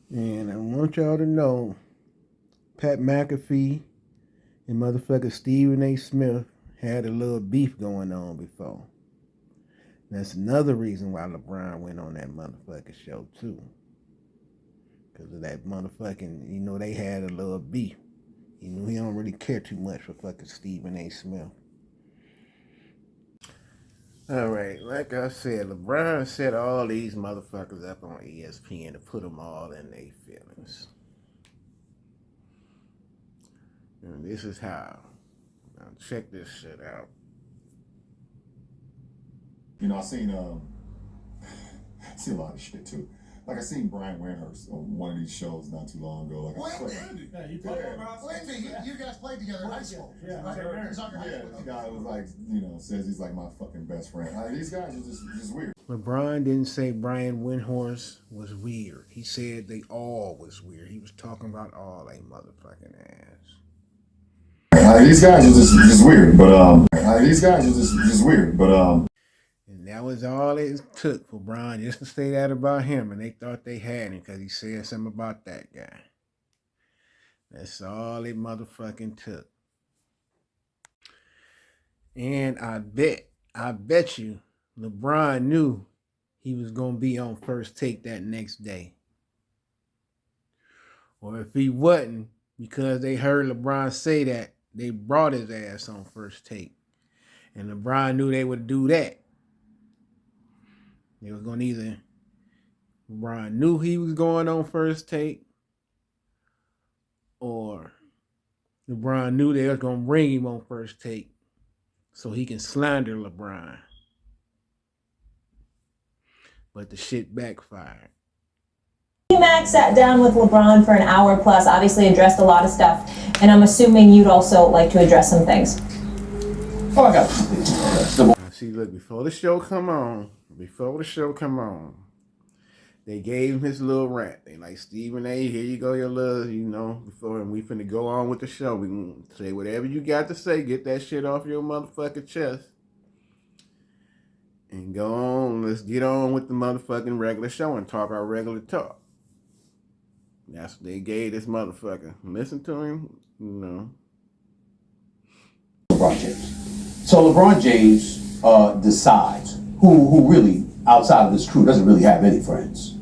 And I want y'all to know, Pat McAfee and motherfucker Stephen A. Smith had a little beef going on before. That's another reason why LeBron went on that motherfucking show too. Because of that motherfucking, they had a little beef. He don't really care too much for fucking Stephen A. Smith. Alright, like I said, LeBron set all these motherfuckers up on ESPN to put them all in their feelings. And this is how. Now check this shit out. I seen a lot of shit too. Like I seen Brian Windhorst on one of these shows not too long ago. Yeah, you played you guys played together in high school. Yeah, right? He's on your high school. The guy was like, says he's like my fucking best friend. These guys are just weird. LeBron didn't say Brian Windhorst was weird. He said they all was weird. He was talking about all they motherfucking ass. These guys are just weird, but these guys are just weird, but And that was all it took for Brian just to say that about him, and they thought they had him because he said something about that guy. That's all it motherfucking took. And I bet you LeBron knew he was gonna be on First Take that next day. Or if he wasn't, because they heard LeBron say that, they brought his ass on First Take. And LeBron knew they would do that. They was going to either, LeBron knew he was going on First Take, or LeBron knew they was going to bring him on First Take so he can slander LeBron. But the shit backfired. Max sat down with LeBron for an hour plus, obviously addressed a lot of stuff, and I'm assuming you'd also like to address some things. Oh, I got it. See, look, before the show come on, they gave him his little rant. They like, Stephen A., here you go, your little, before we finna go on with the show. We can say whatever you got to say, get that shit off your motherfucking chest. And go on, let's get on with the motherfucking regular show and talk our regular talk. That's what they gave this motherfucker. Listen to him, LeBron James. So LeBron James decides who really, outside of this crew, doesn't really have any friends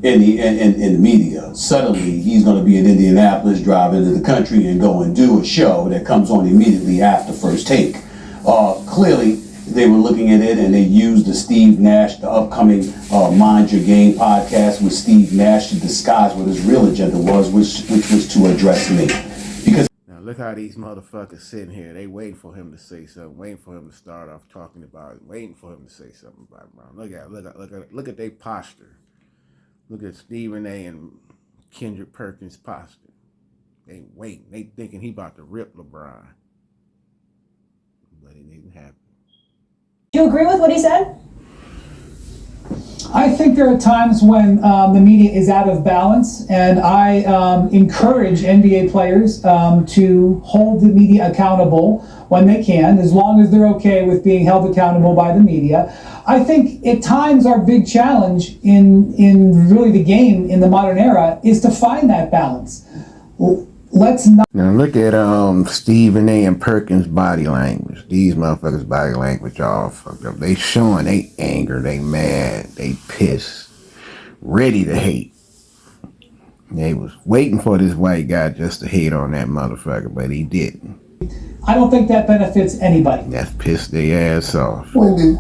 in the media. Suddenly, he's going to be in Indianapolis, drive into the country, and go and do a show that comes on immediately after First Take. Clearly, they were looking at it, and they used the upcoming Mind Your Game podcast with Steve Nash to disguise what his real agenda was, which was to address me. Because now look how these motherfuckers sitting here. They waiting for him to say something, waiting for him to start off talking about it, waiting for him to say something about Brown. Look at their posture. Look at Stephen A. and Kendrick Perkins' posture. They waiting. They thinking he about to rip LeBron. But it didn't happen. Do you agree with what he said? I think there are times when the media is out of balance, and I encourage NBA players to hold the media accountable when they can, as long as they're okay with being held accountable by the media. I think at times our big challenge in really the game in the modern era is to find that balance. Let's not. Now look at Stephen A. and Perkins' body language. These motherfuckers' body language all fucked up. They showing they anger, they mad, they pissed, ready to hate. They was waiting for this white guy just to hate on that motherfucker, but he didn't. I don't think that benefits anybody. That's pissed their ass off. Wendy,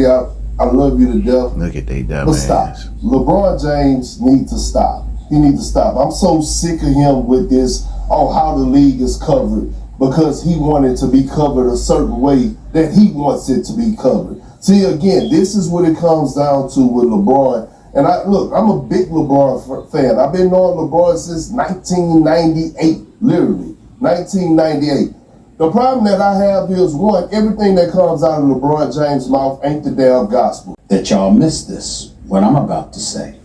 I love you to death. Look at they dumb But ass. stop. LeBron James needs to stop. He needs to stop. I'm so sick of him with this, how the league is covered, because he wanted to be covered a certain way that he wants it to be covered. See, again, this is what it comes down to with LeBron. And I'm a big LeBron fan. I've been knowing LeBron since 1998, literally, 1998. The problem that I have is, one, everything that comes out of LeBron James' mouth ain't the damn gospel. that y'all missed this, what I'm about to say.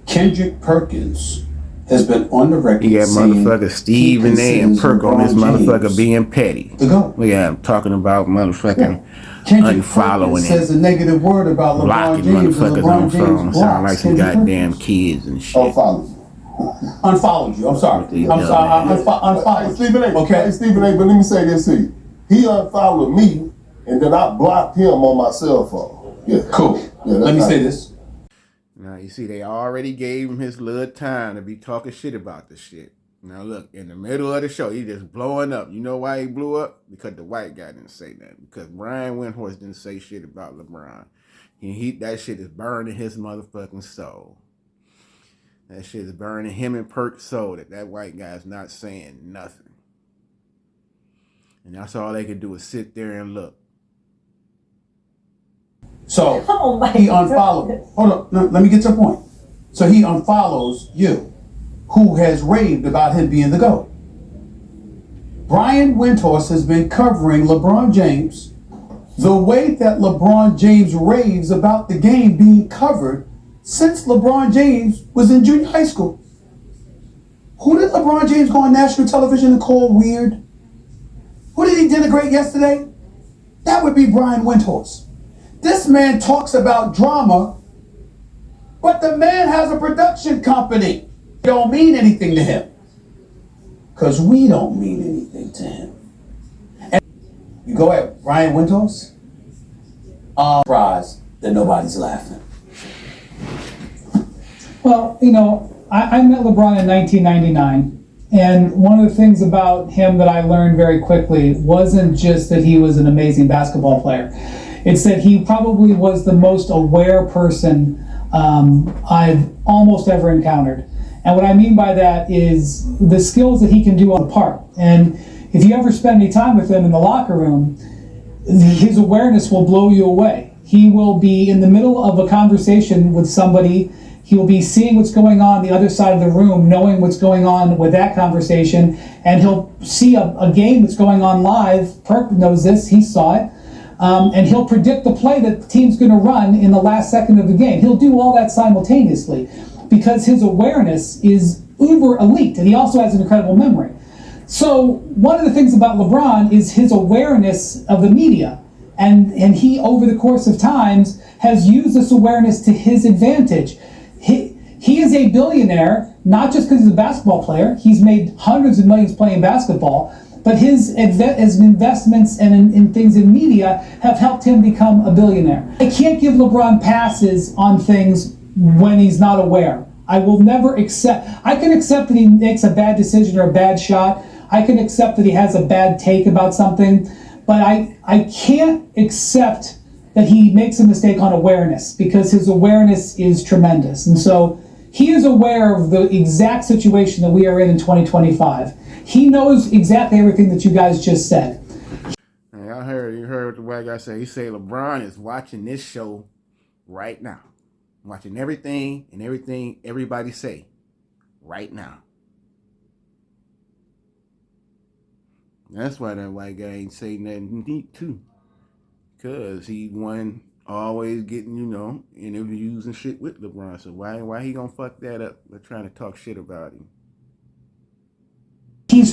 Kendrick Perkins has been on the record. You got motherfucker Stephen A. and Perk on this motherfucker being petty. To go. We got him talking about motherfucking unfollowing says a negative word about LeBron blocking James, and motherfuckers LeBron on James phone. Sound like some blocks goddamn kids and shit. Unfollowed you. I'm sorry. Unfollowed. Hey, Stephen A. Okay. Hey, Stephen A. But let me say this to you. He unfollowed me, and then I blocked him on my cell phone. Yeah. Cool. Yeah, Let me say this. Now, you see, they already gave him his little time to be talking shit about this shit. Now, look, in the middle of the show, he just blowing up. You know why he blew up? Because the white guy didn't say nothing. Because Brian Windhorst didn't say shit about LeBron. That shit is burning his motherfucking soul. That shit is burning him and Perk's soul that white guy's not saying nothing. And that's all they could do is sit there and look. So Oh my he unfollowed. goodness. Hold on, no, let me get to the point. So he unfollows you, who has raved about him being the GOAT. Brian Windhorst has been covering LeBron James the way that LeBron James raves about the game being covered since LeBron James was in junior high school. Who did LeBron James go on national television and call weird? Who did he denigrate yesterday? That would be Brian Windhorst. This man talks about drama, but the man has a production company. It don't mean anything to him. Because we don't mean anything to him. And you go at Brian Windhorst, surprised that nobody's laughing. Well, I met LeBron in 1999, and one of the things about him that I learned very quickly wasn't just that he was an amazing basketball player. It's that he probably was the most aware person I've almost ever encountered. And what I mean by that is the skills that he can do on the part. And if you ever spend any time with him in the locker room, his awareness will blow you away. He will be in the middle of a conversation with somebody. He will be seeing what's going on the other side of the room, knowing what's going on with that conversation, and he'll see a game that's going on live. Perk knows this, he saw it. And he'll predict the play that the team's going to run in the last second of the game. He'll do all that simultaneously because his awareness is uber elite, and he also has an incredible memory. So one of the things about LeBron is his awareness of the media, and he, over the course of times, has used this awareness to his advantage. He is a billionaire, not just because he's a basketball player. He's made hundreds of millions playing basketball, but his investments and in things in media have helped him become a billionaire. I can't give LeBron passes on things when he's not aware. I will never accept. I can accept that he makes a bad decision or a bad shot. I can accept that he has a bad take about something, but I can't accept that he makes a mistake on awareness, because his awareness is tremendous. And so he is aware of the exact situation that we are in 2025. He knows exactly everything that you guys just said. You heard what the white guy said. He said LeBron is watching this show right now. Watching everything everybody say right now. That's why that white guy ain't say nothing deep too. Cause he won always getting, interviews and shit with LeBron. So why he gonna fuck that up by trying to talk shit about him? He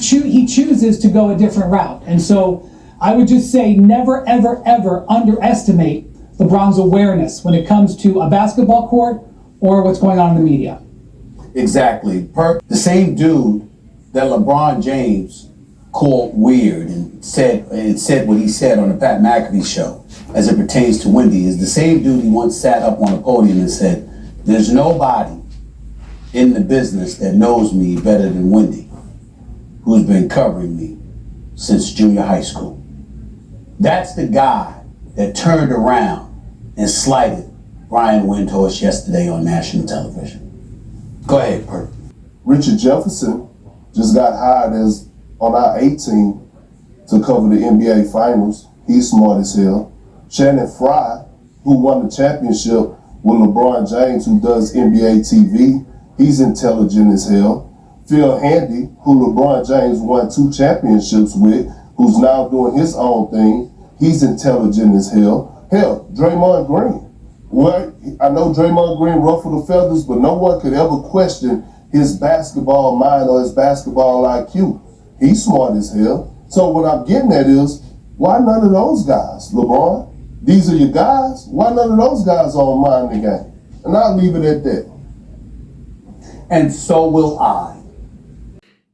chooses to go a different route. And so I would just say never, ever, ever underestimate LeBron's awareness when it comes to a basketball court or what's going on in the media. Exactly. The same dude that LeBron James called weird and said what he said on the Pat McAfee show as it pertains to Wendy is the same dude he once sat up on a podium and said, "There's nobody in the business that knows me better than Wendy, who's been covering me since junior high school." That's the guy that turned around and slighted Brian Windhorst yesterday on national television. Go ahead, Perk. Richard Jefferson just got hired as on our A team to cover the NBA Finals. He's smart as hell. Shannon Fry, who won the championship with LeBron James, who does NBA TV, he's intelligent as hell. Phil Handy, who LeBron James won 2 championships with, who's now doing his own thing, he's intelligent as hell. Hell, Draymond Green. Well, I know Draymond Green ruffled the feathers, but no one could ever question his basketball mind or his basketball IQ. He's smart as hell. So what I'm getting at is, why none of those guys? LeBron, these are your guys. Why none of those guys are on mind the game? And I'll leave it at that. And so will I.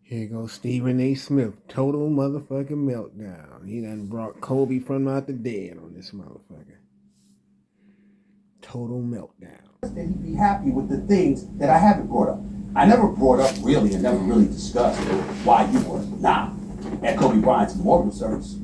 Here goes Stephen A. Smith. Total motherfucking meltdown. He done brought Kobe from out the dead on this motherfucker. Total meltdown. That he'd be happy with the things that I haven't brought up. I never brought up really and never really discussed why you were not at Kobe Bryant's memorial service.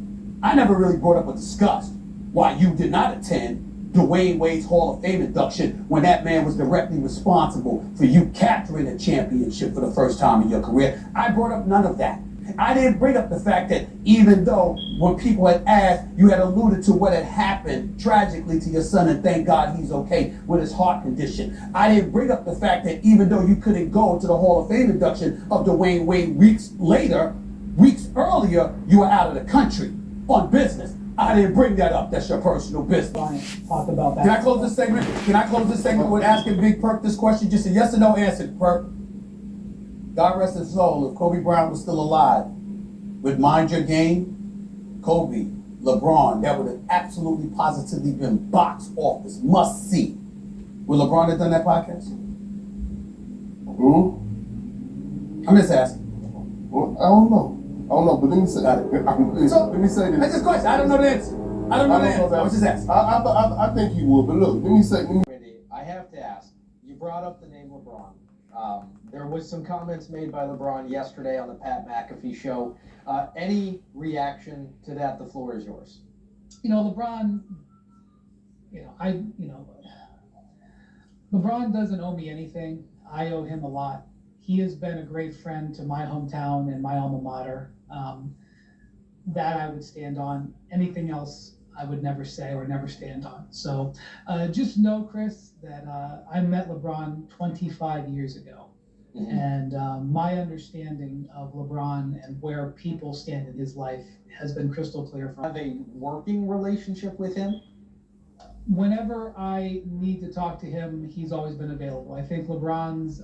I never really brought up or discussed why you did not attend Dwayne Wade's Hall of Fame induction when that man was directly responsible for you capturing a championship for the first time in your career. I brought up none of that. I didn't bring up the fact that even though when people had asked, you had alluded to what had happened tragically to your son, and thank God he's okay with his heart condition. I didn't bring up the fact that even though you couldn't go to the Hall of Fame induction of Dwayne Wade weeks earlier, you were out of the country on business. I didn't bring that up. That's your personal business. Talk about that. Can I close this segment with asking Big Perk this question? Just a yes or no answer, Perk. God rest his soul. If Kobe Bryant was still alive, with Mind Your Game, Kobe, LeBron, that would have absolutely positively been box office, must see. Would LeBron have done that podcast? I'm just asking. Well, I don't know, but let me say let me say this. That's just a question. I don't know the answer. I was just asking. I think he would, but look, I have to ask. You brought up the name LeBron. There was some comments made by LeBron yesterday on the Pat McAfee show. Any reaction to that? The floor is yours. LeBron, LeBron doesn't owe me anything. I owe him a lot. He has been a great friend to my hometown and my alma mater. That I would stand on. Anything else I would never say or never stand on. So just know, Chris, that I met LeBron 25 years ago. And my understanding of LeBron and where people stand in his life has been crystal clear. Have a working relationship with him? Whenever I need to talk to him, he's always been available. I think LeBron's